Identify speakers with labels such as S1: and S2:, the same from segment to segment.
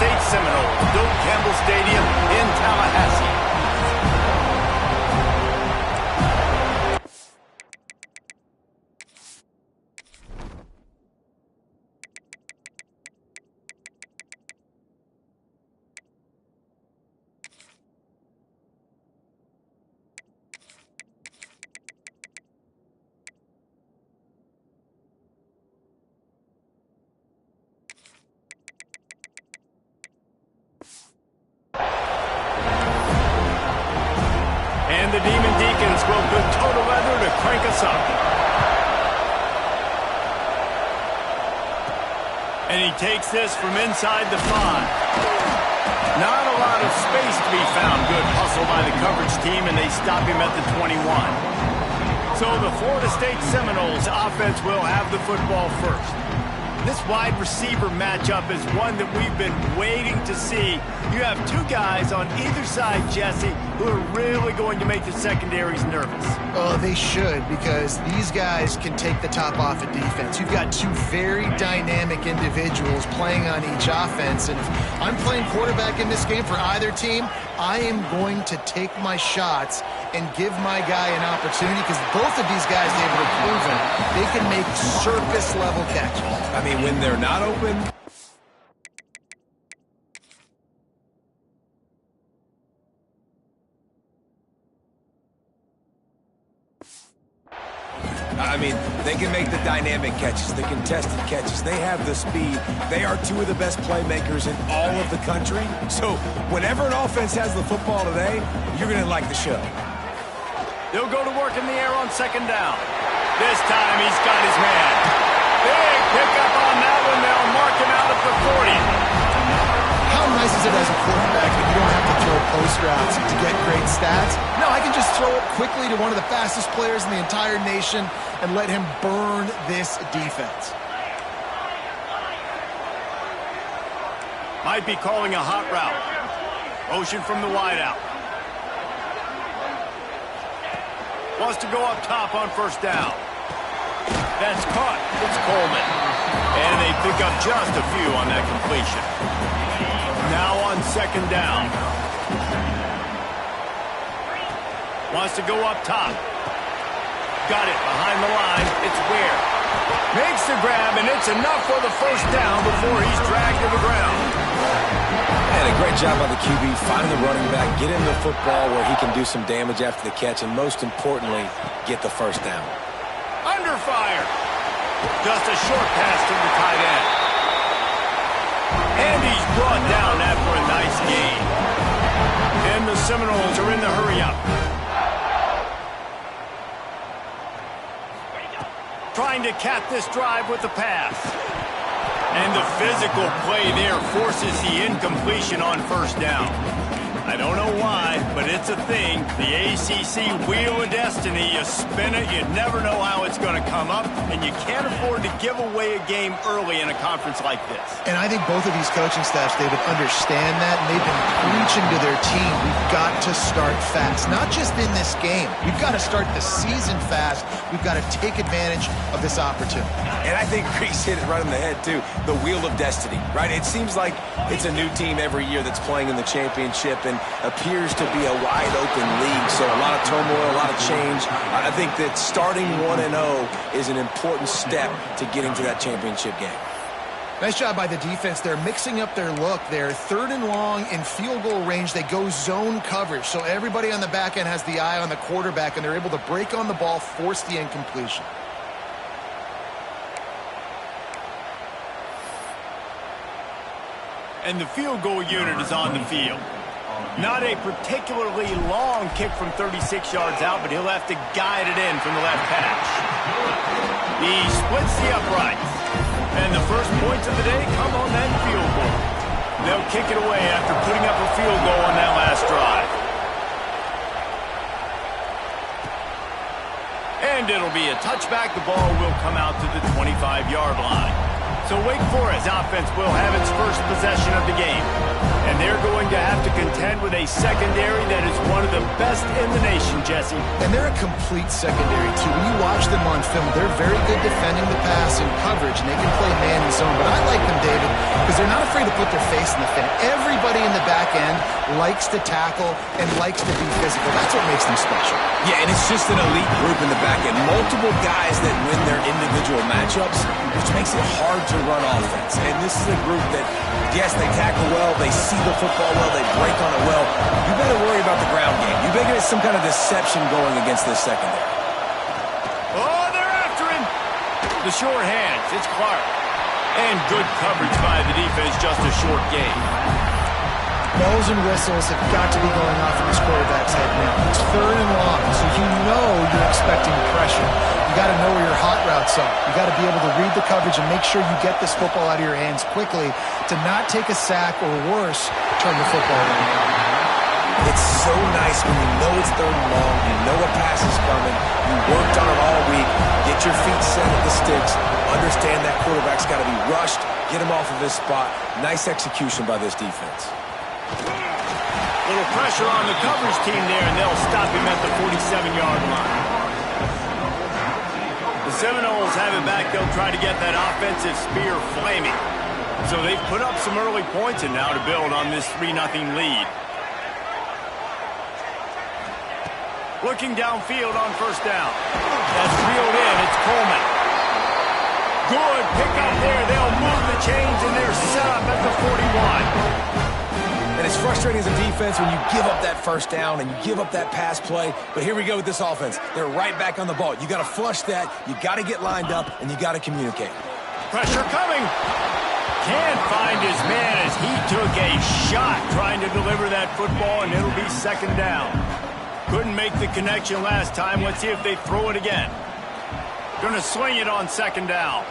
S1: State Seminoles, Doak Campbell Stadium in Tallahassee. The Demon Deacons will put total leather to crank us up. And he takes this from inside the 5. Not a lot of space to be found. Good hustle by the coverage team, and they stop him at the 21. So the Florida State Seminoles offense will have the football first. This wide receiver matchup is one that we've been waiting to see. You have two guys on either side, Jesse, who are really going to make the secondaries nervous.
S2: Oh, they should, because these guys can take the top off of defense. You've got two very dynamic individuals playing on each offense, and if I'm playing quarterback in this game for either team, I am going to take my shots and give my guy an opportunity, because both of these guys, David, have proven they can make surface-level catches.
S3: I mean, when they're not open... I mean, they can make the dynamic catches, the contested catches. They have the speed. They are two of the best playmakers in all of the country. So whenever an offense has the football today, you're going to like the show.
S1: They'll go to work in the air on second down. This time he's got his man. Big pickup on that one. They'll mark him out at the 40.
S2: How nice is it as a quarterback that you don't have to throw post routes to get great stats? No, I can just throw it quickly to one of the fastest players in the entire nation and let him burn this defense.
S1: Might be calling a hot route. Motion from the wideout. Wants to go up top on first down. That's caught. It's Coleman. And they pick up just a few on that completion. Now on second down. Wants to go up top. Got it behind the line. It's Ware. Makes the grab, and it's enough for the first down before he's dragged to the ground.
S3: And a great job by the QB, find the running back, get him the football where he can do some damage after the catch, and most importantly, get the first down.
S1: Under fire. Just a short pass to the tight end. And he's brought down after a nice gain. And the Seminoles are in the hurry-up. Trying to cap this drive with the pass. And the physical play there forces the incompletion on first down. I don't know why, but it's a thing. The ACC Wheel of Destiny, you spin it, you never know how it's going to come up, and you can't afford to give away a game early in a conference like this.
S2: And I think both of these coaching staffs, David, understand that, and they've been preaching to their team, we've got to start fast. Not just in this game. We've got to start the season fast. We've got to take advantage of this opportunity.
S3: And I think Reese hit it right on the head, too. The Wheel of Destiny, right? It seems like it's a new team every year that's playing in the championship, and appears to be a wide-open league, so a lot of turmoil, a lot of change. I think that starting 1-0 is an important step to getting to that championship game.
S2: Nice job by the defense. They're mixing up their look. They're third and long in field goal range. They go zone coverage, so everybody on the back end has the eye on the quarterback, and they're able to break on the ball, force the incompletion.
S1: And the field goal unit is on the field. Not a particularly long kick from 36 yards out, but he'll have to guide it in from the left hash. He splits the uprights. And the first points of the day come on that field goal. They'll kick it away after putting up a field goal on that last drive. And it'll be a touchback. The ball will come out to the 25-yard line. So Wake Forest offense will have its first possession of the game. And they're going to have to contend with a secondary that is one of the best in the nation, Jesse.
S2: And they're a complete secondary, too. When you watch them on film, they're very good defending the pass and coverage, and they can play man and zone. But I like them, David, because they're not afraid to put their face in the fan. Everybody in the back end likes to tackle and likes to be physical. That's what makes them special.
S3: Yeah, and it's just an elite group in the back end. Multiple guys that win their individual matchups, which makes it hard to run offense. And this is a group that, yes, they tackle well, they see the football well, they break on it well. You better worry about the ground game. You better get some kind of deception going against this secondary.
S1: Oh, they're after him. The short hands, it's Clark. And good coverage by the defense, just a short gain.
S2: Bells and whistles have got to be going off in this quarterback's head now. It's 3rd and long, so you know you're expecting pressure. You got to know where your hot routes are. You got to be able to read the coverage and make sure you get this football out of your hands quickly to not take a sack or worse, turn the football over.
S3: It's so nice when you know it's 3rd and long, you know a pass is coming, you worked on it all week, get your feet set at the sticks, understand that quarterback's got to be rushed, get him off of his spot. Nice execution by this defense.
S1: Little pressure on the coverage team there, and they'll stop him at the 47-yard line. The Seminoles have it back. They'll try to get that offensive spear flaming. So they've put up some early points and now to build on this 3-0 lead. Looking downfield on 1st down. That's reeled in. It's Coleman. Good pickup there. They'll move the chains, and they're set up at the 41.
S3: And it's frustrating as a defense when you give up that 1st down and you give up that pass play. But here we go with this offense. They're right back on the ball. You got to flush that. You got to get lined up, and you got to communicate.
S1: Pressure coming. Can't find his man as he took a shot trying to deliver that football, and it'll be 2nd down. Couldn't make the connection last time. Let's see if they throw it again. Gonna swing it on 2nd down.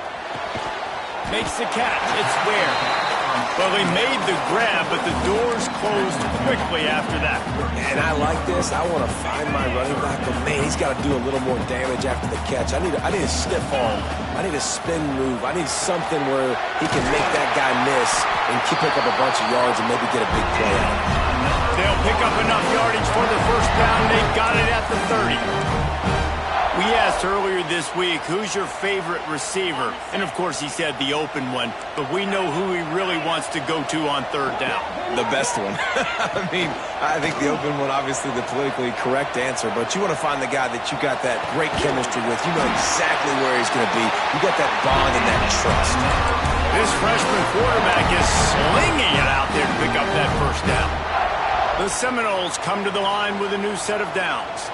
S1: Makes the catch. It's Ware. Well, they made the grab, but the doors closed quickly after that.
S3: And I like this. I want to find my running back, but man, he's got to do a little more damage after the catch. I need a stiff arm. I need a spin move. I need something where he can make that guy miss and pick up a bunch of yards and maybe get a big play out of it.
S1: They'll pick up enough yardage for the 1st down. They got it at the 30. We asked earlier this week, who's your favorite receiver? And, of course, he said the open one. But we know who he really wants to go to on 3rd down.
S3: The best one. I think the open one, obviously the politically correct answer. But you want to find the guy that you got that great chemistry with. You know exactly where he's going to be. You got that bond and that trust.
S1: This freshman quarterback is slinging it out there to pick up that 1st down. The Seminoles come to the line with a new set of downs.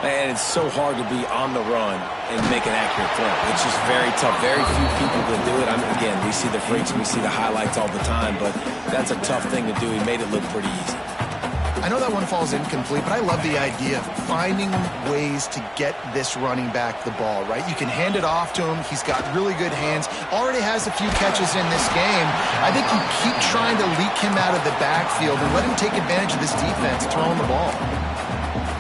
S3: And it's so hard to be on the run and make an accurate throw. It's just very tough. Very few people can do it. Again, we see the freaks, we see the highlights all the time, but that's a tough thing to do. He made it look pretty easy.
S2: I know that one falls incomplete, but I love the idea of finding ways to get this running back the ball, right? You can hand it off to him. He's got really good hands. Already has a few catches in this game. I think you keep trying to leak him out of the backfield and let him take advantage of this defense throwing the ball.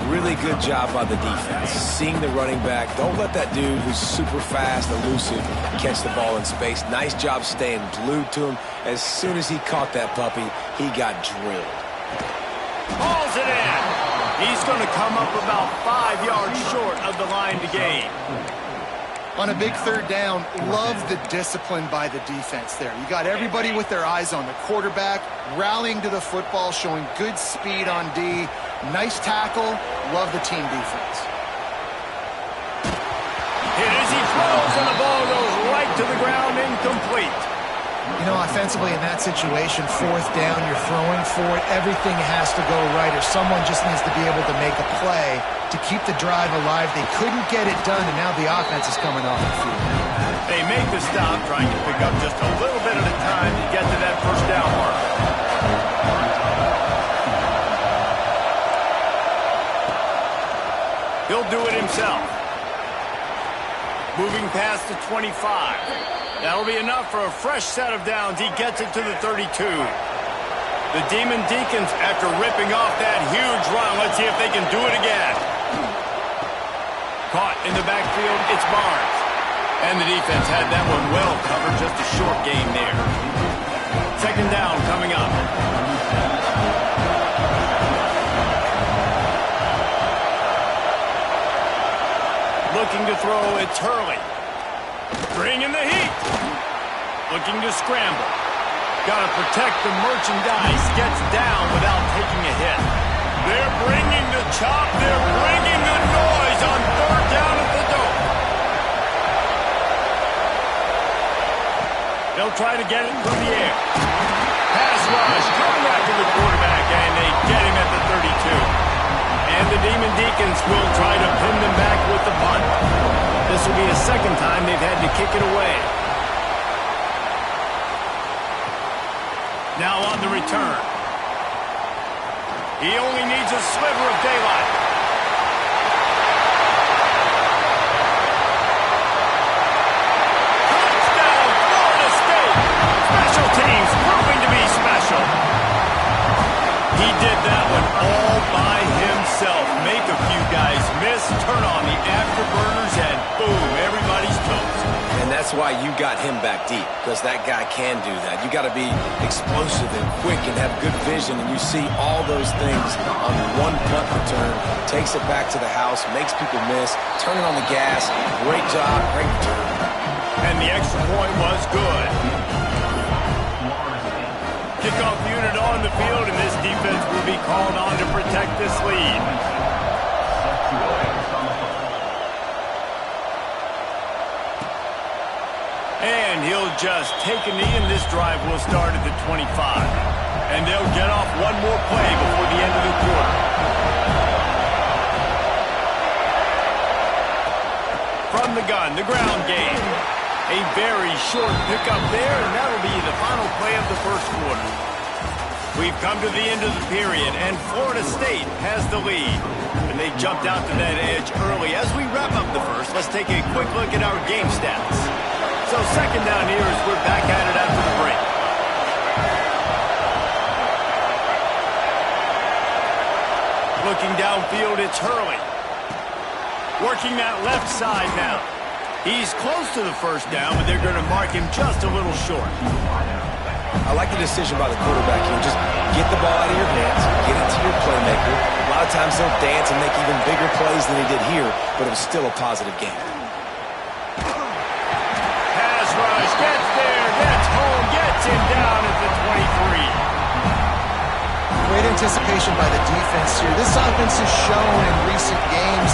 S3: Really good job by the defense. Seeing the running back. Don't let that dude who's super fast, elusive, catch the ball in space. Nice job staying glued to him. As soon as he caught that puppy, he got drilled.
S1: Hauls it in. He's going to come up about 5 yards short of the line to gain.
S2: On a big 3rd down, love the discipline by the defense there. You got everybody with their eyes on the quarterback, rallying to the football, showing good speed on D. Nice tackle. Love the team defense.
S1: Hit as he throws, and the ball goes right to the ground, incomplete.
S2: You know, offensively in that situation, 4th down, you're throwing for it. Everything has to go right, or someone just needs to be able to make a play to keep the drive alive. They couldn't get it done, and now the offense is coming off the field.
S1: They make the stop, trying to pick up just a little bit at a time to get to that 1st down mark. He'll do it himself. Moving past the 25. That'll be enough for a fresh set of downs. He gets it to the 32. The Demon Deacons, after ripping off that huge run, let's see if they can do it again. Caught in the backfield, it's Barnes. And the defense had that one well covered, just a short gain there. 2nd down coming up. Looking to throw, it's Hurley. Bringing the heat. Looking to scramble. Got to protect the merchandise. Gets down without taking a hit. They're bringing the chop. They're bringing the noise on third down at the Dome. They'll try to get it from the air. Pass rush. Coming after the quarterback, and they get him at the 32. And the Demon Deacons will try to pin them back with the punt. This will be the second time they've had to kick it away. Now on the return. He only needs a sliver of daylight. Touchdown, Florida State! Special teams proving to be special. He did that one all by himself. Make a few guys miss, turn on the afterburners, and boom, everybody's toast.
S3: And that's why you got him back deep, because that guy can do that. You got to be explosive and quick and have good vision, and you see all those things on one punt return. Takes it back to the house, makes people miss, turning on the gas. Great job, great return.
S1: And the extra point was good. Kickoff unit on the field, and this defense will be called on to protect this lead. And he'll just take a knee, and this drive will start at the 25. And they'll get off one more play before the end of the quarter. From the gun, the ground game. A very short pickup there, and that'll be the final play of the first quarter. We've come to the end of the period, and Florida State has the lead. And they jumped out to that edge early. As we wrap up the first, let's take a quick look at our game stats. So second down here as we're back at it after the break. Looking downfield, it's Hurley. Working that left side now. He's close to the first down, but they're going to mark him just a little short.
S3: I like the decision by the quarterback here. Just get the ball out of your hands, get it to your playmaker. A lot of times they'll dance and make even bigger plays than he did here, but it was still a positive game.
S1: Pass rush, gets there, gets home, gets him down at the 23.
S2: Great anticipation by the defense here. This offense has shown in recent games,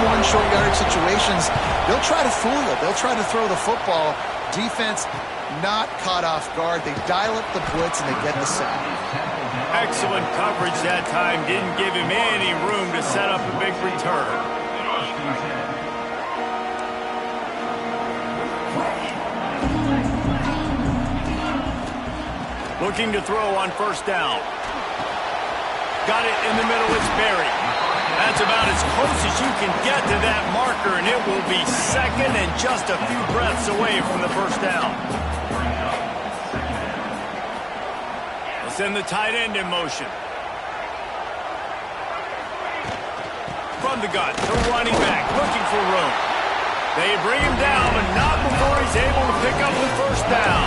S2: 31 short yardage situations, they'll try to fool you. They'll try to throw the football. Defense not caught off guard. They dial up the blitz and they get the sack.
S1: Excellent coverage that time. Didn't give him any room to set up a big return. Looking to throw on first down. Got it in the middle, it's Berry. That's about as close as you can get to that marker, and it will be second and just a few breaths away from the first down. We'll send the tight end in motion. From the gun, the running back looking for room. They bring him down, but not before he's able to pick up the first down.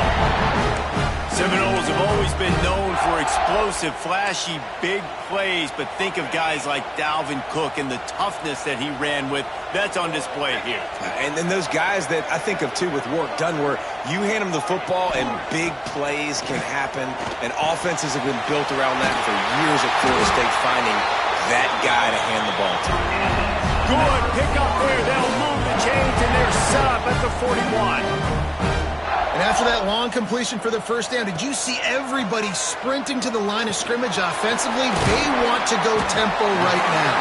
S1: Seminoles have always been known for explosive, flashy, big plays, but think of guys like Dalvin Cook and the toughness that he ran with. That's on display here.
S3: And then those guys that I think of, too, with work done, where you hand them the football and big plays can happen, and offenses have been built around that for years at Florida State, finding that guy to hand the ball to.
S1: Good pick up there. They'll move the chains, and they're set up at the 41.
S2: And after that long completion for the first down, did you see everybody sprinting to the line of scrimmage offensively? They want to go tempo right now.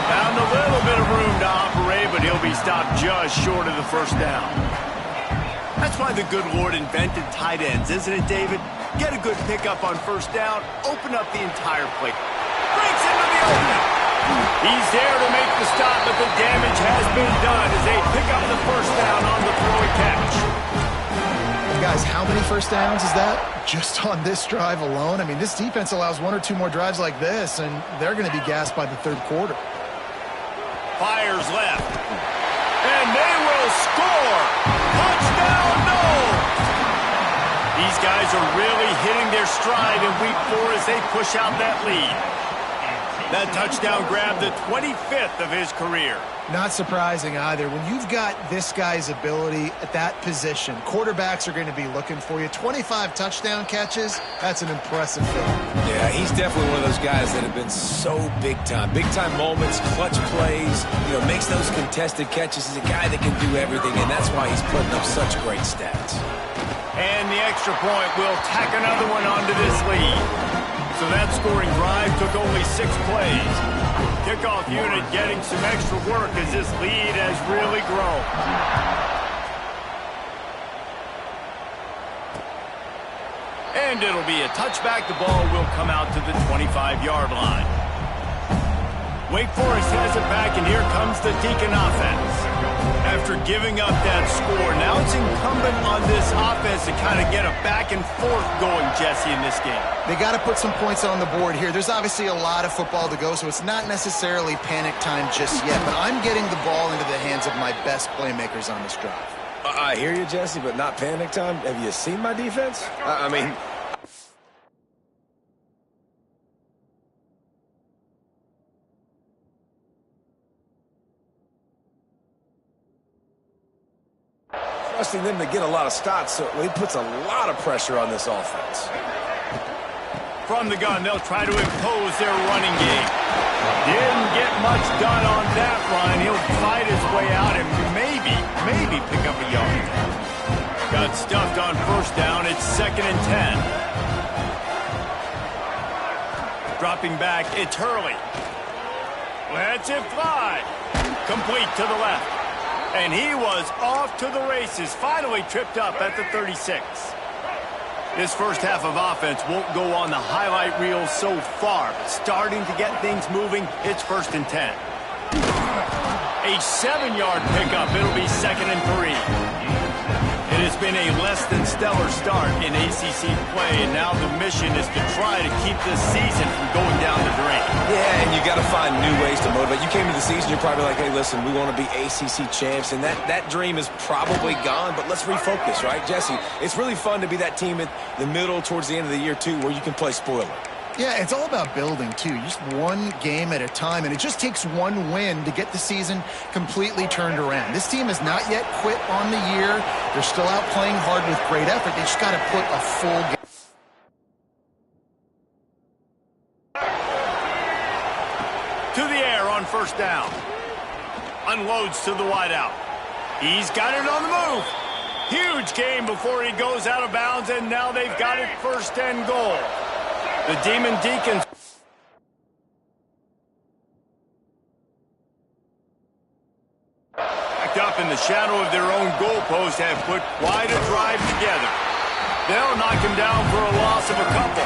S1: Found a little bit of room to operate, but he'll be stopped just short of the first down. That's why the good Lord invented tight ends, isn't it, David? Get a good pickup on first down, open up the entire plate. Breaks into the open. He's there to make the stop, but the damage has been done as they pick up the first down on the throw and catch.
S2: Guys, how many first downs is that just on this drive alone? I mean, this defense allows one or two more drives like this, and they're going to be gassed by the third quarter.
S1: Fires left. And they will score. Touchdown, no! These guys are really hitting their stride in week 4 as they push out that lead. That touchdown grabbed the 25th of his career.
S2: Not surprising either. When you've got this guy's ability at that position, quarterbacks are going to be looking for you. 25 touchdown catches, that's an impressive thing.
S3: Yeah, he's definitely one of those guys that have been so big time. Big time moments, clutch plays, makes those contested catches. He's a guy that can do everything, and that's why he's putting up such great stats.
S1: And the extra point will tack another one onto this lead. So that scoring drive took only 6 plays. Kickoff unit getting some extra work as this lead has really grown. And it'll be a touchback. The ball will come out to the 25-yard line. Wake Forest has it back, and here comes the Deacon offense. After giving up that score, now it's incumbent on this offense to kind of get a back and forth going, Jesse, in this game.
S2: They got to put some points on the board here. There's obviously a lot of football to go, so it's not necessarily panic time just yet, but I'm getting the ball into the hands of my best playmakers on this drive.
S3: I hear you, Jesse, but not panic time. Have you seen my defense? I mean... trusting them to get a lot of stops, so it puts a lot of pressure on this offense.
S1: From the gun, they'll try to impose their running game. Didn't get much done on that run. He'll fight his way out and maybe pick up a yard. Got stuffed on first down. It's 2nd and 10. Dropping back, it's Hurley. Lets it fly. Complete to the left. And he was off to the races, finally tripped up at the 36. This first half of offense won't go on the highlight reel so far, but starting to get things moving, it's 1st and 10. A 7-yard pickup, it'll be 2nd and 3. It has been a less than stellar start in ACC play, and now the mission is to try to keep this season from going down the drain.
S3: Yeah, and you got to find new ways to motivate. You came to the season, you're probably like, hey, listen, we want to be ACC champs, and that dream is probably gone, but let's refocus, right, Jesse? It's really fun to be that team at the middle towards the end of the year, too, where you can play spoiler.
S2: Yeah, it's all about building, too. Just one game at a time, and it just takes one win to get the season completely turned around. This team has not yet quit on the year. They're still out playing hard with great effort. They just got to put a full game.
S1: To the air on first down. Unloads to the wideout. He's got it on the move. Huge gain before he goes out of bounds, and now they've got it 1st and goal. The Demon Deacons backed up in the shadow of their own goalpost have put quite a drive together. They'll knock him down for a loss of a couple.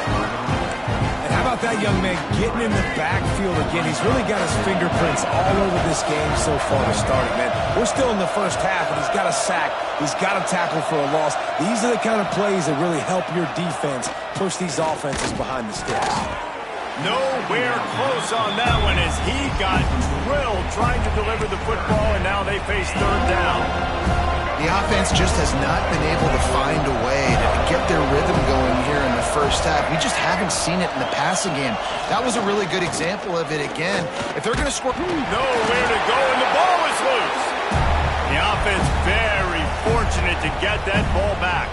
S3: And how about that young man getting in the backfield again? He's really got his fingerprints all over this game so far to start it, man. We're still in the first half, and he's got a sack. He's got a tackle for a loss. These are the kind of plays that really help your defense push these offenses behind the sticks.
S1: Nowhere close on that one as he got drilled trying to deliver the football, and now they face 3rd down.
S2: The offense just has not been able to find a way to get their rhythm going here in the first half. We just haven't seen it in the passing game. That was a really good example of it again. If they're going to score...
S1: Nowhere to go, and the ball is loose. The offense very fortunate to get that ball back.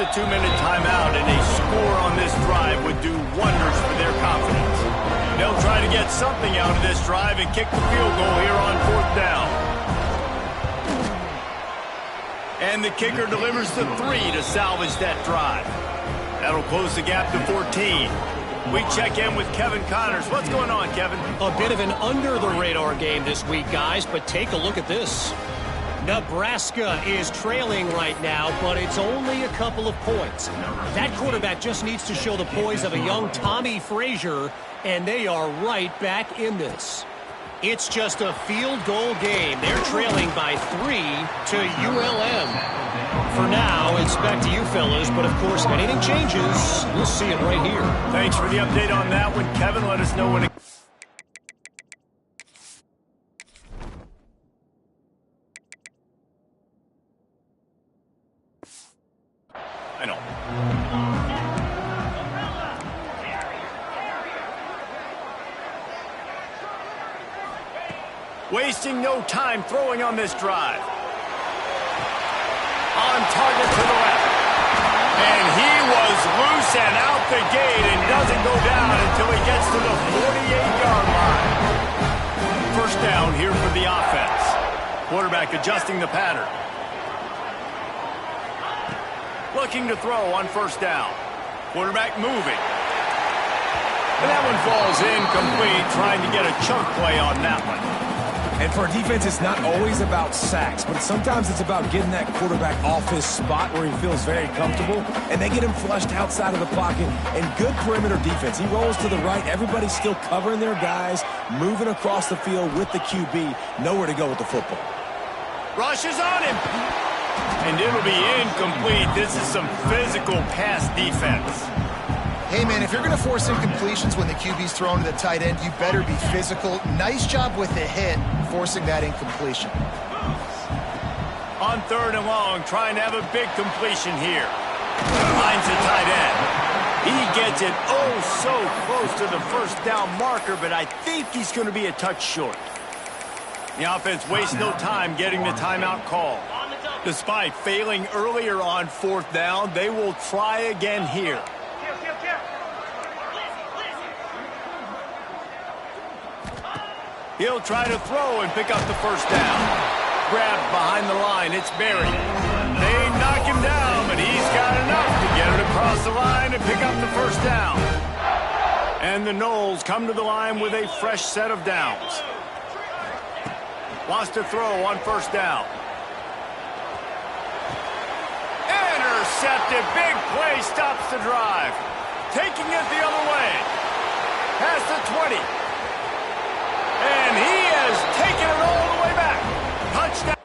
S1: a 2-minute timeout, and a score on this drive would do wonders for their confidence. They'll try to get something out of this drive and kick the field goal here on 4th down. And the kicker delivers the 3 to salvage that drive. That'll close the gap to 14. We check in with Kevin Connors. What's going on, Kevin?
S4: A bit of an under-the-radar game this week, guys, but take a look at this. Nebraska is trailing right now, but it's only a couple of points. That quarterback just needs to show the poise of a young Tommy Frazier, and they are right back in this. It's just a field goal game. They're trailing by 3 to ULM. For now, it's back to you fellas, but of course, if anything changes, we'll see it right here.
S1: Thanks for the update on that one, Kevin. Let us know when it... I know. Wasting no time throwing on this drive. On target to the left. And he was loose and out the gate and doesn't go down until he gets to the 48-yard line. First down here for the offense. Quarterback adjusting the pattern. Looking to throw on first down. Quarterback moving. And that one falls incomplete, trying to get a chunk play on that one.
S3: And for a defense, it's not always about sacks, but sometimes it's about getting that quarterback off his spot where he feels very comfortable, and they get him flushed outside of the pocket. And good perimeter defense. He rolls to the right. Everybody's still covering their guys, moving across the field with the QB. Nowhere to go with the football.
S1: Rush is on him. And it'll be incomplete. This is some physical pass defense.
S2: Hey, man, if you're going to force incompletions when the QB's thrown to the tight end, you better be physical. Nice job with the hit, forcing that incompletion.
S1: On 3rd and long, trying to have a big completion here. Finds the tight end. He gets it oh so close to the first down marker, but I think he's going to be a touch short. The offense wastes no time getting the timeout call. Despite failing earlier on 4th down, they will try again here. He'll try to throw and pick up the first down. Grabbed behind the line. It's Berry. They knock him down, but he's got enough to get it across the line and pick up the first down. And the Noles come to the line with a fresh set of downs. Wants to throw on first down. Intercepted. Big play stops the drive. Taking it the other way. Past the 20. And he has taken it all the way back. Touchdown.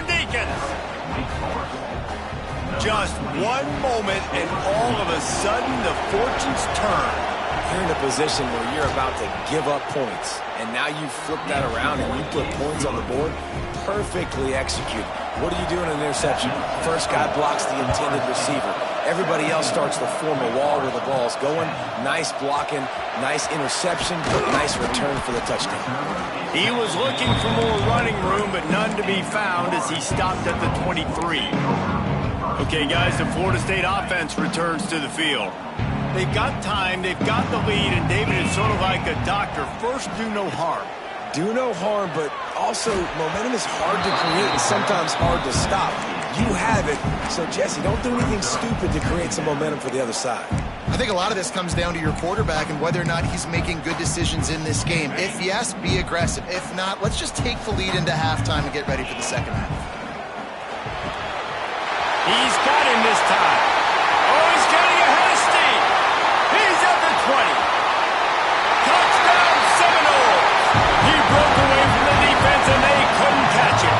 S1: Deacons. Just one moment, and all of a sudden, the fortunes turn.
S3: You're in a position where you're about to give up points, and now you flip that around and you put points on the board. Perfectly executed. What do you do in an interception? First guy blocks the intended receiver. Everybody else starts to form a wall where the ball's going. Nice blocking, nice interception, but nice return for the touchdown.
S1: He was looking for more running room, but none to be found as he stopped at the 23. Okay, guys, the Florida State offense returns to the field. They've got time, they've got the lead, and David is sort of like a doctor. First, do no harm.
S3: Do no harm, but also momentum is hard to create and sometimes hard to stop. You have it, so Jesse, don't do anything stupid to create some momentum for the other side.
S2: I think a lot of this comes down to your quarterback and whether or not he's making good decisions in this game. If yes, be aggressive. If not, let's just take the lead into halftime and get ready for the second half.
S1: He's got him this time. Oh, he's getting ahead of steam. He's at the 20. Touchdown Seminoles. He broke away from the defense and they couldn't catch him.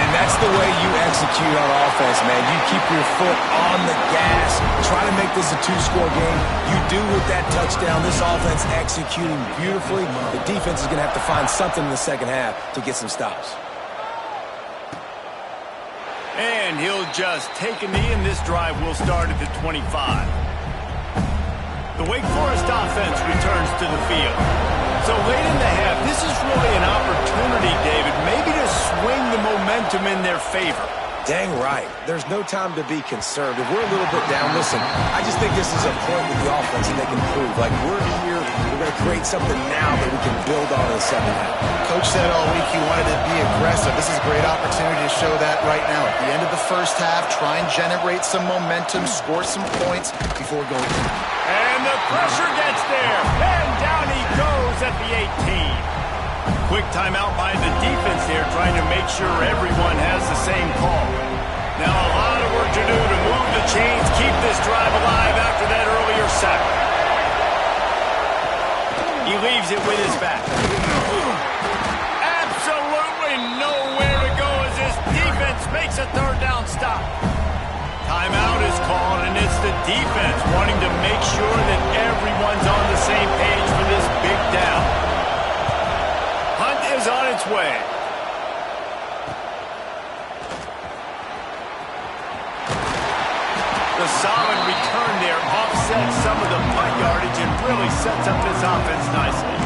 S3: And that's the way you execute on offense, man. You keep your foot on the gas, try to make this a two-score game. You do with that touchdown. This offense executing beautifully. The defense is going to have to find something in the second half to get some stops.
S1: And he'll just take a knee, and this drive will start at the 25. The Wake Forest offense returns to the field. So late in the half, this is really an opportunity, David, maybe to swing the momentum in their favor.
S3: Dang right. There's no time to be concerned. If we're a little bit down, listen, I just think this is a point with the offense that they can prove. Like, we're here, we're going to create something now that we can build on in the second half.
S2: Coach said all week he wanted to be aggressive. This is a great opportunity to show that right now. At the end of the first half, try and generate some momentum, score some points before going in.
S1: And the pressure gets there. And down he goes at the 18. Quick timeout by the defense there, trying to make sure everyone has the same call. Now a lot of work to do to move the chains, keep this drive alive after that earlier sack. He leaves it with his back. Absolutely nowhere to go as this defense makes a third down stop. Timeout is called, and it's the defense wanting to make sure that everyone's on the same page for this big down. Hunt is on its way. The solid return there offsets some of the punt yardage and really sets up this offense nicely.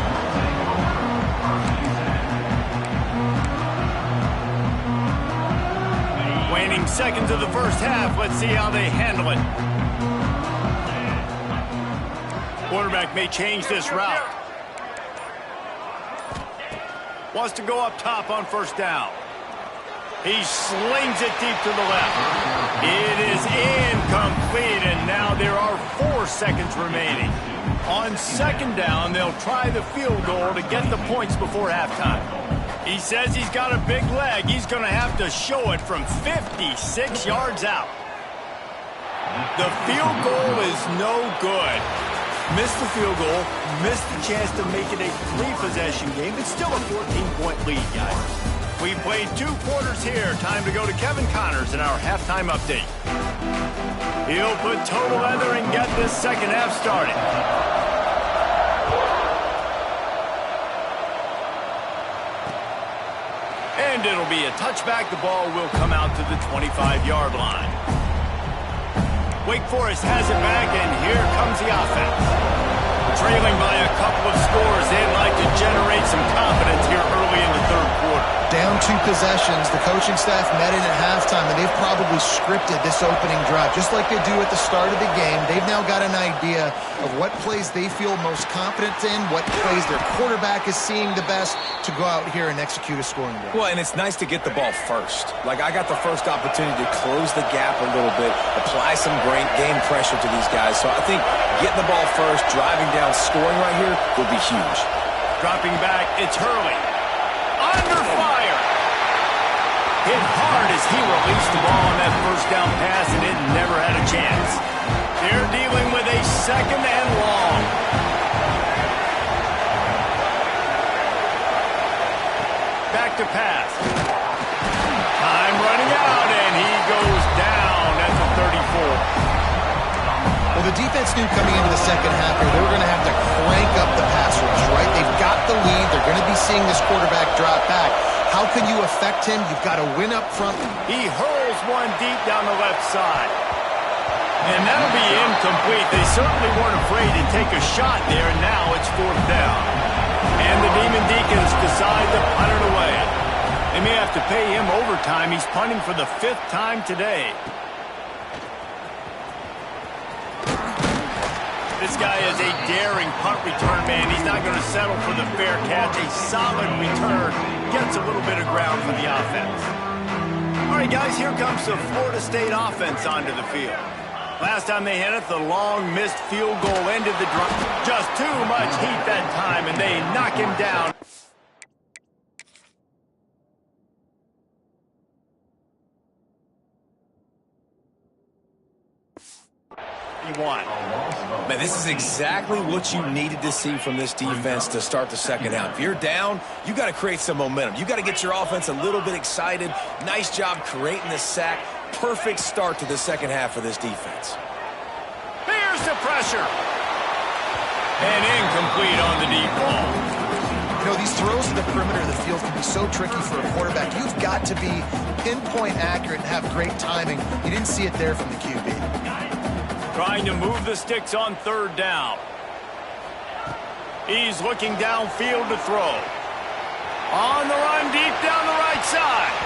S1: Waning seconds of the first half. Let's see how they handle it. Quarterback may change this route. Wants to go up top on first down. He slings it deep to the left. It is incomplete, and now there are 4 seconds remaining. On second down, they'll try the field goal to get the points before halftime. He says he's got a big leg. He's going to have to show it from 56 yards out. The field goal is no good. Missed the field goal, missed the chance to make it a 3-possession game. It's still a 14-point lead, guys. We played 2 quarters here. Time to go to Kevin Connors in our halftime update. He'll put toe to leather and get this second half started. And it'll be a touchback. The ball will come out to the 25-yard line. Wake Forest has it back, and here comes the offense. Trailing by a couple of scores, they'd like to generate some confidence here early in the third quarter.
S2: Down 2 possessions, the coaching staff met in at halftime, and they've probably scripted this opening drive. Just like they do at the start of the game, they've now got an idea of what plays they feel most confident in, what plays their quarterback is seeing the best to go out here and execute a scoring drive.
S3: Well, and it's nice to get the ball first. Like, I got the first opportunity to close the gap a little bit, apply some great game pressure to these guys. So I think getting the ball first, driving down, scoring right here will be huge.
S1: Dropping back, it's Hurley. Under fire. Hit hard as he released the ball on that first down pass, and it never had a chance. They're dealing with a second and long. Back to pass. Time running out, and he goes down at the 34.
S2: Well, the defense knew coming into the second half here, they were going to have to crank up the pass rush, right? They've got the lead. They're going to be seeing this quarterback drop back. How can you affect him? You've got to win up front.
S1: He hurls one deep down the left side. And that'll be incomplete. They certainly weren't afraid to take a shot there, and now it's 4th down. And the Demon Deacons decide to punt it away. They may have to pay him overtime. He's punting for the 5th time today. This guy is a daring punt return man. He's not going to settle for the fair catch. A solid return gets a little bit of ground for the offense. All right, guys, here comes the Florida State offense onto the field. Last time they hit it, the long missed field goal ended the drive. Just too much heat that time, and they knock him down.
S3: Man, this is exactly what you needed to see from this defense to start the second half. If you're down, you got to create some momentum. You got to get your offense a little bit excited. Nice job creating the sack. Perfect start to the second half for this defense.
S1: Here's the pressure. And incomplete on the deep ball.
S2: You know, these throws to the perimeter of the field can be so tricky for a quarterback. You've got to be pinpoint accurate and have great timing. You didn't see it there from the QB.
S1: Trying to move the sticks on third down. He's looking downfield to throw. On the run deep down the right side.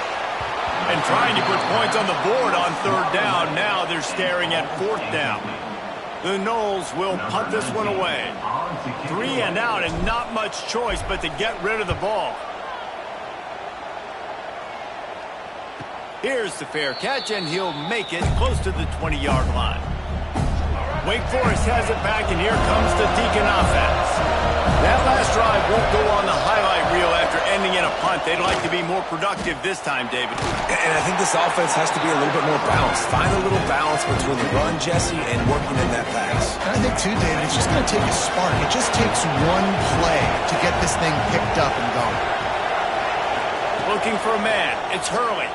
S1: And trying to put points on the board on third down. Now they're staring at fourth down. The Noles will punt this one away. 3 and out and not much choice but to get rid of the ball. Here's the fair catch, and he'll make it close to the 20-yard line. Wake Forest has it back, and here comes the Deacon offense. That last drive won't go on the highlight reel after ending in a punt. They'd like to be more productive this time, David.
S3: And I think this offense has to be a little bit more balanced. Find a little balance between the run, Jesse, and working in that pass.
S2: And I think, too, David, it's just going to take a spark. It just takes one play to get this thing picked up and going.
S1: Looking for a man. It's Hurley.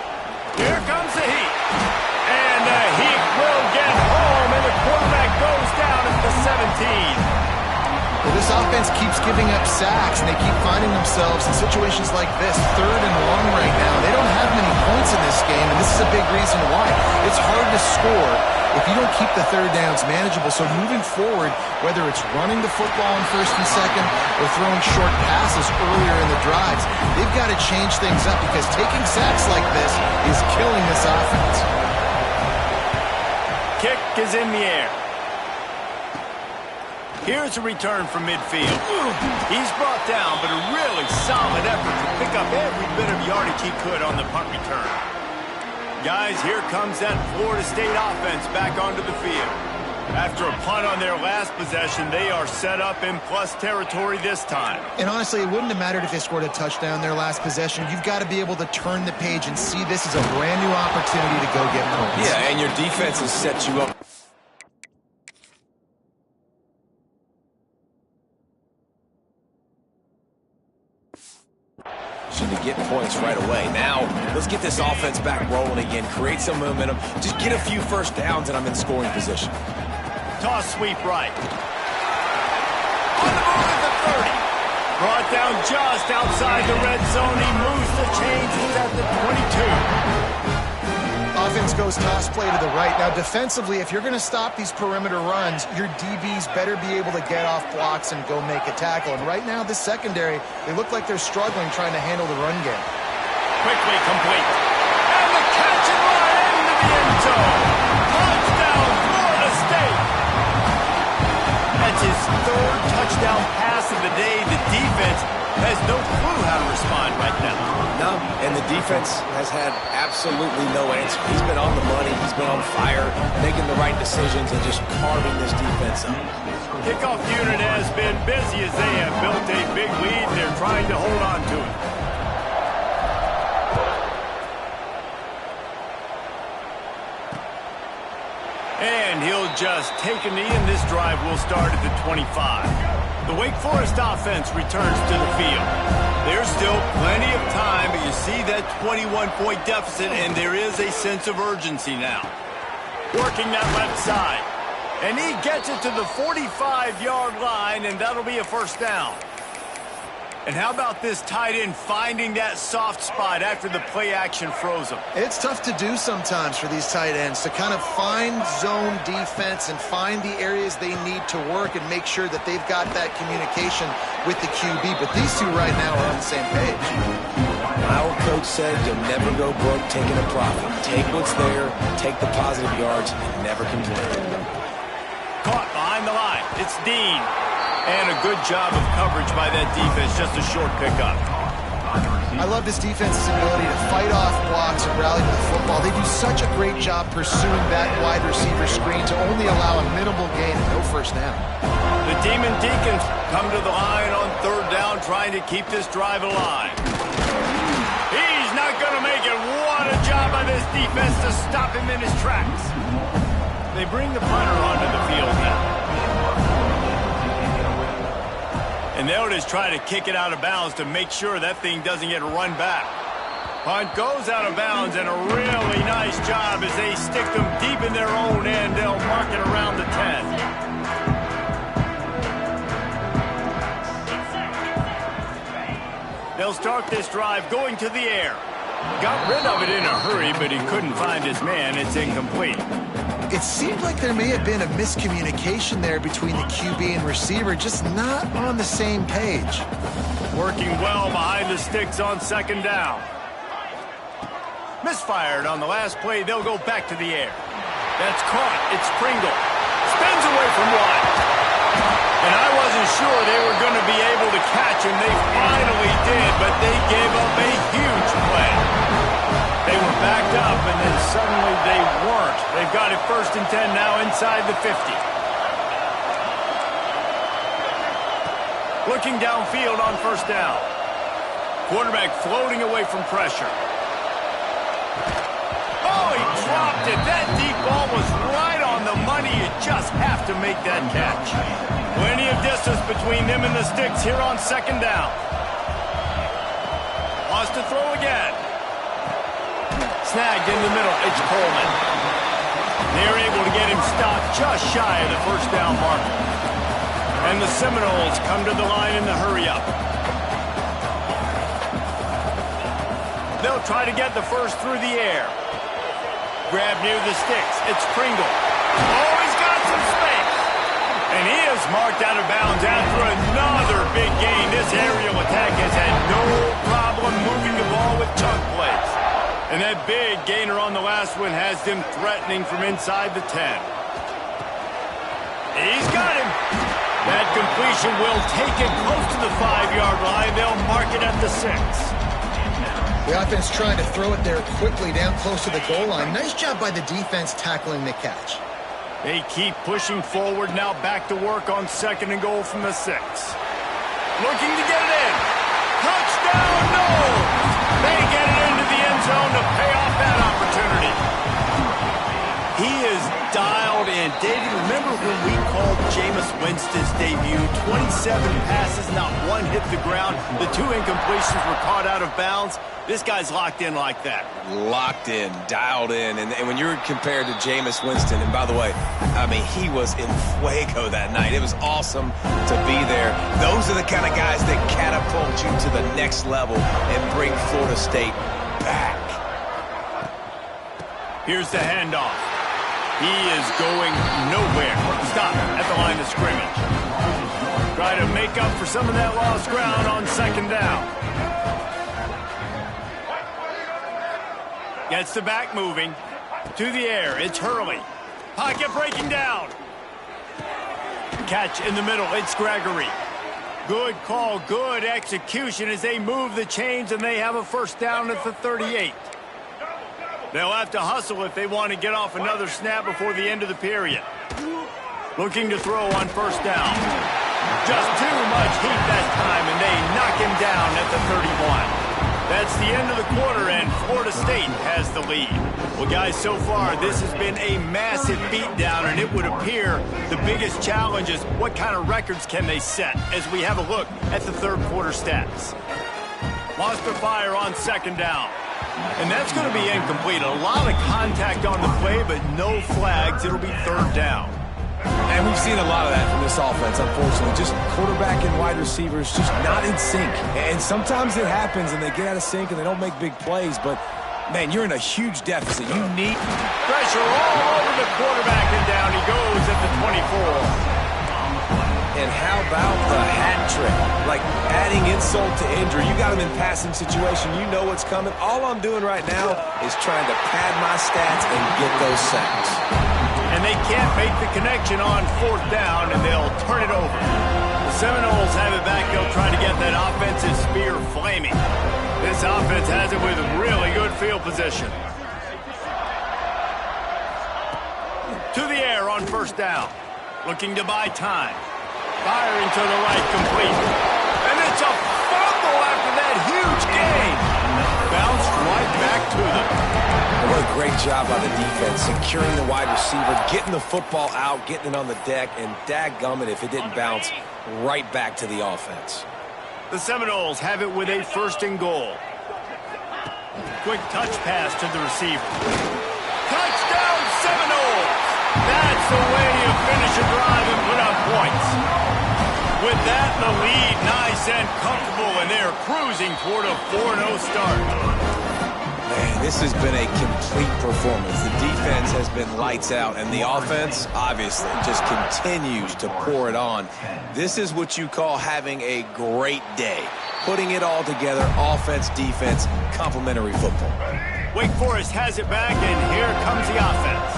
S1: Here comes the heat. And the heat will get home, and the quarterback goes down at the 17.
S2: Well, this offense keeps giving up sacks, and they keep finding themselves in situations like this, 3rd and 1 right now. They don't have many points in this game, and this is a big reason why. It's hard to score if you don't keep the third downs manageable. So moving forward, whether it's running the football on 1st and 2nd or throwing short passes earlier in the drives, they've got to change things up because taking sacks like this is killing this offense.
S1: Kick is in the air. Here's a return from midfield. He's brought down, but a really solid effort to pick up every bit of yardage he could on the punt return. Guys, here comes that Florida State offense back onto the field. After a punt on their last possession, they are set up in plus territory this time.
S2: And honestly, it wouldn't have mattered if they scored a touchdown their last possession. You've got to be able to turn the page and see this as a brand new opportunity to go get points.
S3: Yeah, and your defense has set you up. To get points right away. Now, let's get this offense back rolling again. Create some momentum. Just get a few first downs, and I'm in scoring position.
S1: Toss sweep right. On the move at the 30. Brought down just outside the red zone. He moves the chains. He's at the 22.
S2: Offense goes toss play to the right. Now, defensively, if you're going to stop these perimeter runs, your DBs better be able to get off blocks and go make a tackle. And right now, this secondary, they look like they're struggling trying to handle the run game.
S1: Quickly complete. And the catch and run into the end zone. Touchdown, Florida State. That's his 3rd touchdown pass of the day. The defense has no clue how to respond right now.
S3: No, and the defense has had absolutely no answer. He's been on the money. He's been on fire, making the right decisions and just carving this defense up.
S1: Kickoff unit has been busy as they have built a big lead. They're trying to hold on to it. And he'll just take a knee, and this drive will start at the 25. The Wake Forest offense returns to the field. There's still plenty of time, but you see that 21-point deficit, and there is a sense of urgency now. Working that left side. And he gets it to the 45-yard line, and that'll be a first down. And how about this tight end finding that soft spot after the play action froze him?
S2: It's tough to do sometimes for these tight ends to kind of find zone defense and find the areas they need to work and make sure that they've got that communication with the QB. But these two right now are on the same page.
S3: My old coach said you'll never go broke taking a profit. Take what's there, take the positive yards, and never complain.
S1: Caught behind the line. It's Dean. And a good job of coverage by that defense. Just a short pickup.
S2: I love this defense's ability to fight off blocks and rally to the football. They do such a great job pursuing that wide receiver screen to only allow a minimal gain and no first down.
S1: The Demon Deacons come to the line on third down, trying to keep this drive alive. He's not going to make it. What a job by this defense to stop him in his tracks. They bring the punter onto the field now. And they'll just try to kick it out of bounds to make sure that thing doesn't get run back. Punt goes out of bounds, and a really nice job as they stick them deep in their own end. They'll mark it around the 10. They'll start this drive going to the air. Got rid of it in a hurry, but he couldn't find his man. It's incomplete.
S2: It seemed like there may have been a miscommunication there between the QB and receiver, just not on the same page.
S1: Working well behind the sticks on second down. Misfired on the last play. They'll go back to the air. That's caught. It's Pringle. Spins away from one. And I wasn't sure they were going to be able to catch him. They finally did, but they gave up a huge play. They were backed up, and then suddenly they weren't. They've got it 1st and 10 now inside the 50. Looking downfield on 1st down. Quarterback floating away from pressure. Oh, he dropped it. That deep ball was right on the money. You just have to make that catch. Plenty of distance between them and the sticks here on 2nd down. Wants to throw again. Snagged in the middle. It's Coleman. They're able to get him stopped just shy of the 1st down marker. And the Seminoles come to the line in the hurry-up. They'll try to get the first through the air. Grab near the sticks. It's Pringle. Oh, he's got some space. And he is marked out of bounds after another big gain. This aerial attack has had no problem moving the ball with chunk plays. And that big gainer on the last one has them threatening from inside the 10. He's got him. That completion will take it close to the 5-yard line. They'll mark it at the 6.
S2: The offense trying to throw it there quickly down close to the goal line. Nice job by the defense tackling the catch.
S1: They keep pushing forward, now back to work on 2nd and goal from the 6. Looking to get it in. Touchdown, no! They get it into the end zone to pay off that opportunity. He is dialed in. David, remember when we called Jameis Winston's debut? 27 passes, not one hit the ground. The 2 incompletions were caught out of bounds. This guy's locked in like that.
S3: Locked in, dialed in. And when you're compared to Jameis Winston, and by the way, I mean, he was in fuego that night. It was awesome to be there. Those are the kind of guys that catapult you to the next level and bring Florida State back.
S1: Here's the handoff. He is going nowhere. Stop at the line of scrimmage. Try to make up for some of that lost ground on 2nd down. Gets the back moving. To the air, it's Hurley. Pocket breaking down. Catch in the middle, it's Gregory. Good call, good execution as they move the chains and they have a 1st down at the 38. They'll have to hustle if they want to get off another snap before the end of the period. Looking to throw on 1st down. Just too much heat that time, and they knock him down at the 31. That's the end of the quarter, and Florida State has the lead. Well, guys, so far, this has been a massive beatdown, and it would appear the biggest challenge is what kind of records can they set as we have a look at the 3rd quarter stats. Lost their fire on 2nd down. And that's going to be incomplete. A lot of contact on the play, but no flags. It'll be 3rd down.
S3: And we've seen a lot of that from this offense, unfortunately. Just quarterback and wide receivers just not in sync. And sometimes it happens and they get out of sync and they don't make big plays. But, man, you're in a huge deficit. You need
S1: pressure all over the quarterback, and down he goes at the 24.
S3: And how about the hat trick? Like adding insult to injury. You got him in passing situation. You know what's coming. All I'm doing right now is trying to pad my stats and get those sacks.
S1: And they can't make the connection on 4th down, and they'll turn it over. The Seminoles have it back. They'll try to get that offensive spear flaming. This offense has it with really good field position. To the air on 1st down. Looking to buy time. Firing to the right, complete. And it's a fumble after that huge gain. Bounced right back to them.
S3: What a great job by the defense, securing the wide receiver, getting the football out, getting it on the deck, and dadgummit if it didn't bounce right back to the offense.
S1: The Seminoles have it with a 1st and goal. Quick touch pass to the receiver. Touchdown, Seminoles! That's the way you finish a drive and put up points. With that, the lead, nice comfortable, and they're cruising toward a 4-0 start.
S3: Man, this has been a complete performance. The defense has been lights out, and the offense, obviously, just continues to pour it on. This is what you call having a great day. Putting it all together, offense, defense, complementary football.
S1: Wake Forest has it back, and here comes the offense.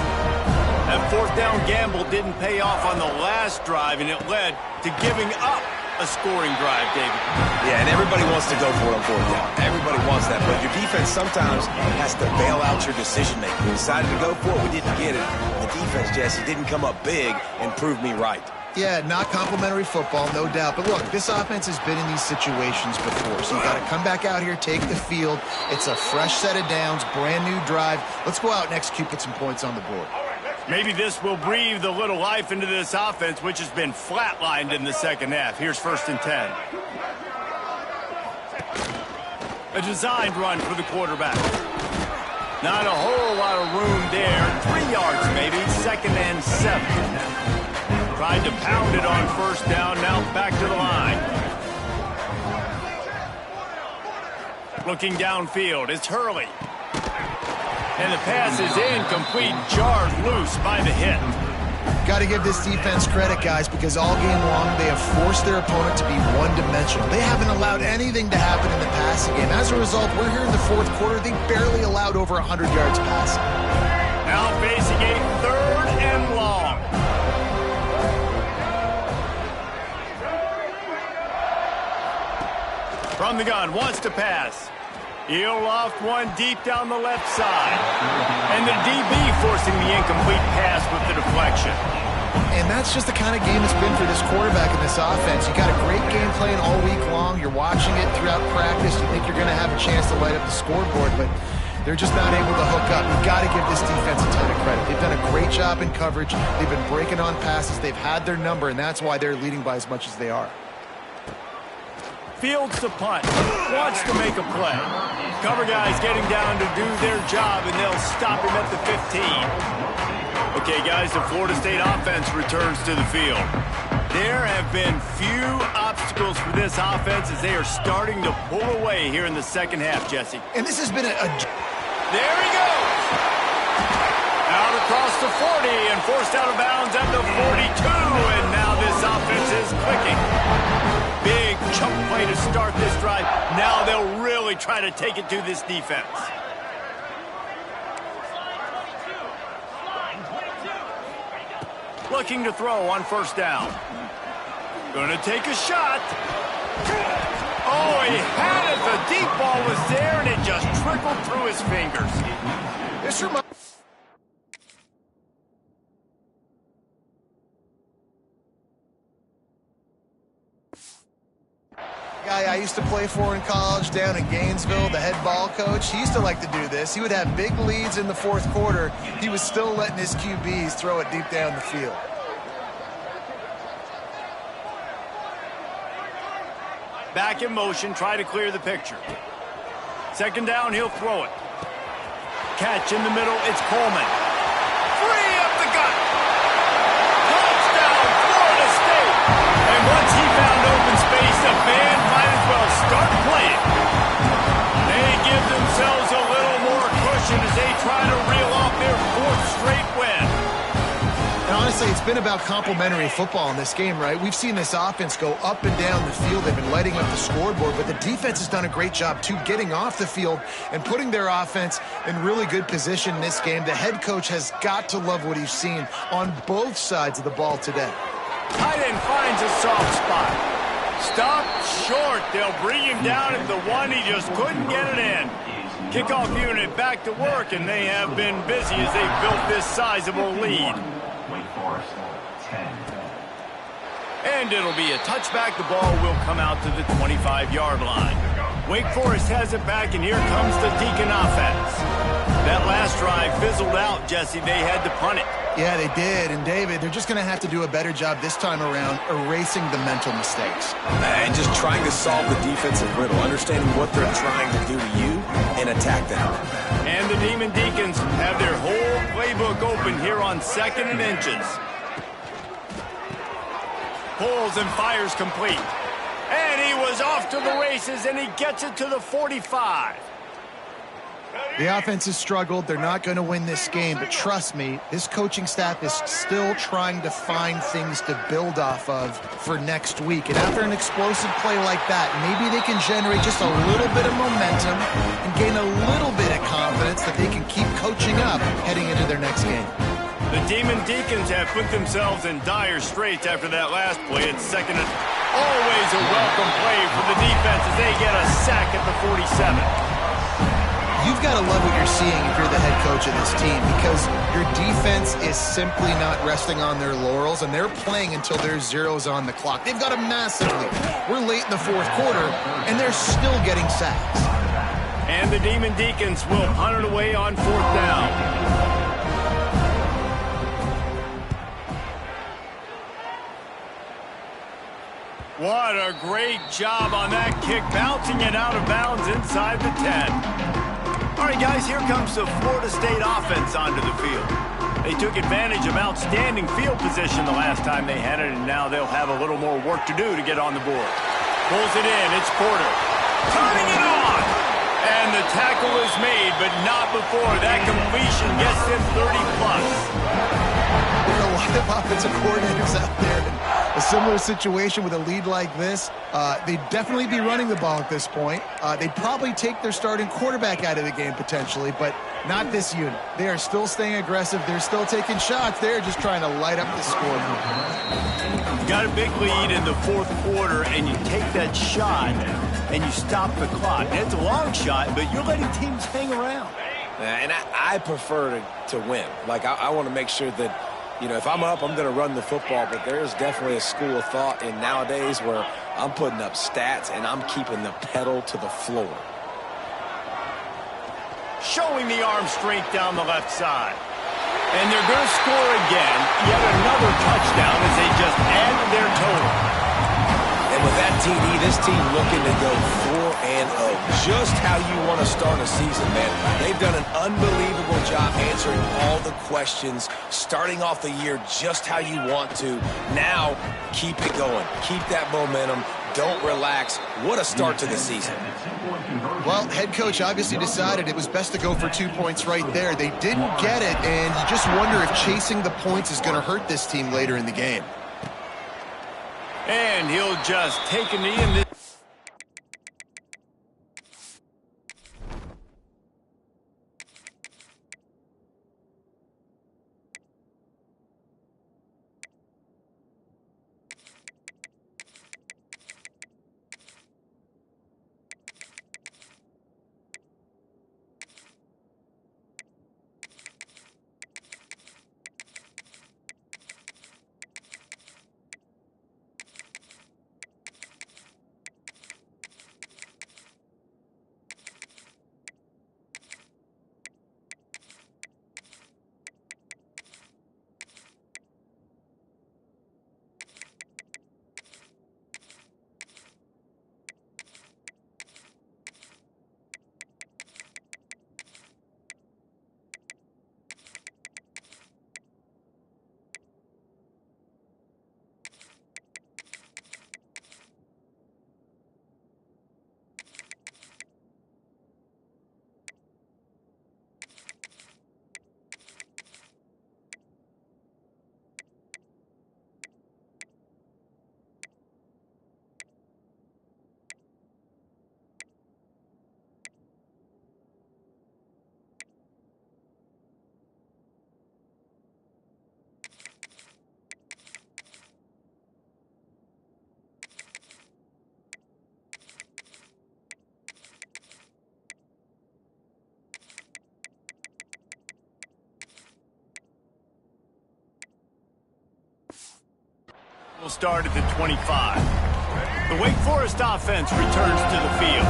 S1: That fourth down gamble didn't pay off on the last drive, and it led to giving up a scoring drive, David.
S3: Yeah, and everybody wants to go for it on fourth down. Everybody wants that, but your defense sometimes has to bail out your decision-making. We decided to go for it. We didn't get it. The defense, Jesse, didn't come up big and prove me right.
S2: Yeah, not complimentary football, no doubt. But look, this offense has been in these situations before, so you got to come back out here, take the field. It's a fresh set of downs, brand new drive. Let's go out and execute, put some points on the board.
S1: Maybe this will breathe a little life into this offense, which has been flatlined in the second half. Here's 1st and 10. A designed run for the quarterback. Not a whole lot of room there. 3 yards maybe. 2nd and 7. Tried to pound it on 1st down. Now back to the line. Looking downfield. It's Hurley. And the pass is incomplete, jarred loose by the hit.
S2: Got to give this defense credit, guys, because all game long they have forced their opponent to be one-dimensional. They haven't allowed anything to happen in the passing game. As a result, we're here in the 4th quarter. They barely allowed over 100 yards passing.
S1: Now facing a 3rd and long. From the gun, wants to pass. He'll loft one deep down the left side. And the DB forcing the incomplete pass with the deflection.
S2: And that's just the kind of game it's been for this quarterback in this offense. You got a great game plan all week long. You're watching it throughout practice. You think you're going to have a chance to light up the scoreboard, but they're just not able to hook up. You've got to give this defense a ton of credit. They've done a great job in coverage. They've been breaking on passes. They've had their number, and that's why they're leading by as much as they are.
S1: Fields to punt. Wants to make a play. Cover guys getting down to do their job, and they'll stop him at the 15. Okay, guys, the Florida State offense returns to the field. There have been few obstacles for this offense as they are starting to pull away here in the second half, Jesse.
S2: And this has been a...
S1: There he goes! Out across the 40 and forced out of bounds at the 42, and now this offense is clicking. Big chunk play to start this drive. Now they'll really try to take it to this defense. Looking to throw on 1st down. Gonna take a shot. Oh, he had it. The deep ball was there, and it just trickled through his fingers.
S2: This reminds... guy I used to play for in college down in Gainesville, the head ball coach, he used to like to do this. He would have big leads in the 4th quarter. He was still letting his QBs throw it deep down the field.
S1: Back in motion, try to clear the picture. 2nd down, he'll throw it. Catch in the middle, it's Coleman. Free up the gut. Touchdown, Florida State. And once he found open space, the band might as well start playing. They give themselves a little more cushion as they try to reel off their 4th straight win.
S2: And honestly, it's been about complementary football in this game, right? We've seen this offense go up and down the field. They've been lighting up the scoreboard, but the defense has done a great job, too, getting off the field and putting their offense in really good position in this game. The head coach has got to love what he's seen on both sides of the ball today.
S1: Tight end finds a soft spot. Stopped short. They'll bring him down at the 1. He just couldn't get it in. Kickoff unit back to work, and they have been busy as they've built this sizable lead. And it'll be a touchback. The ball will come out to the 25-yard line. Wake Forest has it back, and here comes the Deacon offense. That last drive fizzled out, Jesse. They had to punt it.
S2: Yeah, they did. And, David, they're just going to have to do a better job this time around erasing the mental mistakes.
S3: And just trying to solve the defensive riddle, understanding what they're trying to do to you and attack them.
S1: And the Demon Deacons have their whole playbook open here on 2nd and inches. Pulls and fires complete. And he was off to the races, and he gets it to the 45.
S2: The offense has struggled. They're not going to win this game, but trust me, this coaching staff is still trying to find things to build off of for next week. And after an explosive play like that, maybe they can generate just a little bit of momentum and gain a little bit of confidence that they can keep coaching up heading into their next game.
S1: The Demon Deacons have put themselves in dire straits after that last play. It's second and always a welcome play for the defense as they get a sack at the 47.
S2: You've got to love what you're seeing if you're the head coach of this team, because your defense is simply not resting on their laurels, and they're playing until there's zeros on the clock. They've got a massive lead. We're late in the fourth quarter, and they're still getting sacks.
S1: And the Demon Deacons will punt it away on fourth down. What a great job on that kick, bouncing it out of bounds inside the 10. All right, guys, here comes the Florida State offense onto the field. They took advantage of outstanding field position the last time they had it, and now they'll have a little more work to do to get on the board. Pulls it in. It's Porter. Turning it on. And the tackle is made, but not before that completion gets them 30-plus.
S2: There are a lot of offensive coordinators out there in a similar situation with a lead like this. They'd definitely be running the ball at this point. They'd probably take their starting quarterback out of the game potentially, but not this unit. They are still staying aggressive. They're still taking shots. They're just trying to light up the scoreboard.
S1: You got a big lead in the fourth quarter, and you take that shot, and you stop the clock. And it's a long shot, but you're letting teams hang around.
S3: And I prefer to win. Like, I want to make sure that, you know, if I'm up, I'm going to run the football, but there's definitely a school of thought in nowadays where I'm putting up stats and I'm keeping the pedal to the floor.
S1: Showing the arm strength down the left side. And they're going to score again. Yet another touchdown as they just added their total.
S3: And with that TD, this team looking to go 4-0. Just how you want to start a season, man. They've done an unbelievable job answering all the questions, starting off the year just how you want to. Now, keep it going. Keep that momentum. Don't relax. What a start to the season.
S2: Well, head coach obviously decided it was best to go for 2 points right there. They didn't get it, and you just wonder if chasing the points is going to hurt this team later in the game.
S1: And he'll just take a knee in this. Will start at the 25. The Wake Forest offense returns to the field.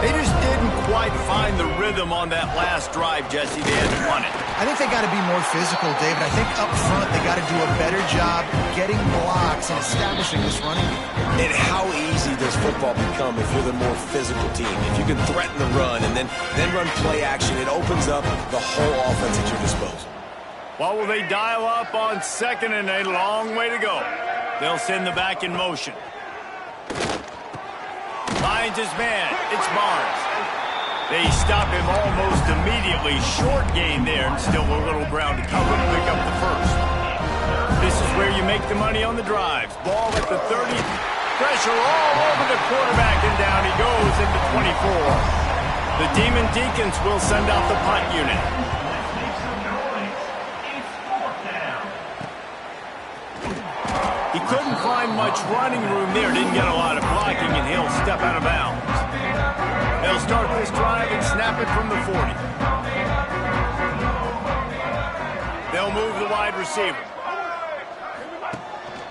S1: They just didn't quite find the rhythm on that last drive, Jesse. They had to run it.
S2: I think they got to be more physical, David. I think up front they got to do a better job getting blocks and establishing this running game.
S3: And how easy does football become if you're the more physical team? If you can threaten the run and then run play action, it opens up the whole offense at your disposal.
S1: What will they dial up on second and a long way to go? They'll send the back in motion. finds his man. It's Barnes. They stop him almost immediately. Short gain there, and still a little ground to cover to pick up the first. This is where you make the money on the drives. Ball at the 30. Pressure all over the quarterback, and down he goes into 24. The Demon Deacons will send out the punt unit. He couldn't find much running room there. Didn't get a lot of blocking, and he'll step out of bounds. They'll start this drive and snap it from the 40. They'll move the wide receiver.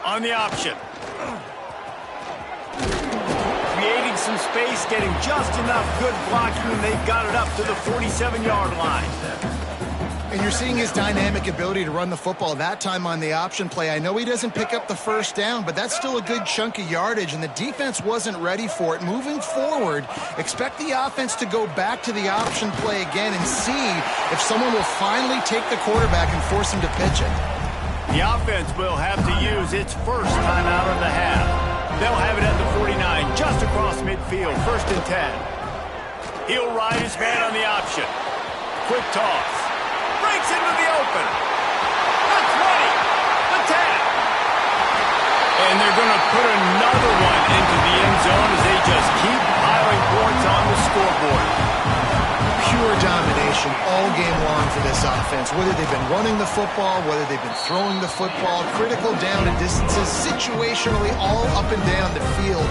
S1: On the option. Creating some space, getting just enough good blocking, and they've got it up to the 47-yard line.
S2: And you're seeing his dynamic ability to run the football that time on the option play. I know he doesn't pick up the first down, but that's still a good chunk of yardage, and the defense wasn't ready for it. Moving forward, expect the offense to go back to the option play again and see if someone will finally take the quarterback and force him to pitch it.
S1: The offense will have to use its first time out of the half. They'll have it at the 49, just across midfield, 1st and 10. He'll ride his man on the option. Quick toss. Breaks into the open. The 20. The 10. And they're going to put another one into the end zone as they just keep piling points on the scoreboard.
S2: Pure domination all game long for this offense. Whether they've been running the football, whether they've been throwing the football, critical down and distances, situationally all up and down the field.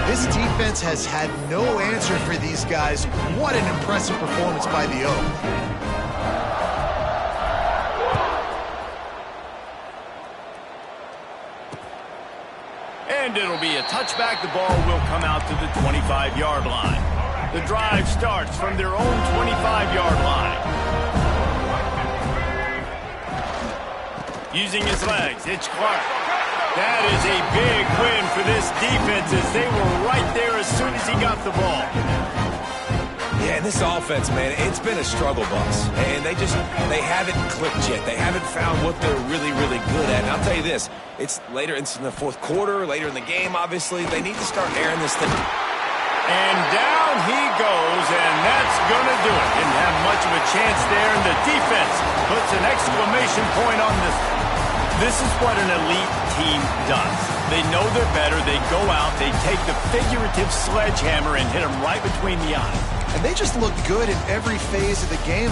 S2: This defense has had no answer for these guys. What an impressive performance by the Oak.
S1: And it'll be a touchback. The ball will come out to the 25-yard line. The drive starts from their own 25-yard line. Using his legs, it's Clark. That is a big win for this defense as they were right there as soon as he got the ball.
S3: Yeah, and this offense, man, it's been a struggle bus. And they haven't clicked yet. They haven't found what they're really, really good at. And I'll tell you this, it's later in the fourth quarter, later in the game, obviously. They need to start airing this thing.
S1: And down he goes, and that's going to do it. Didn't have much of a chance there, and the defense puts an exclamation point on this. This is what an elite team does. They know they're better. They go out, they take the figurative sledgehammer and hit them right between the eyes.
S2: And they just look good in every phase of the game.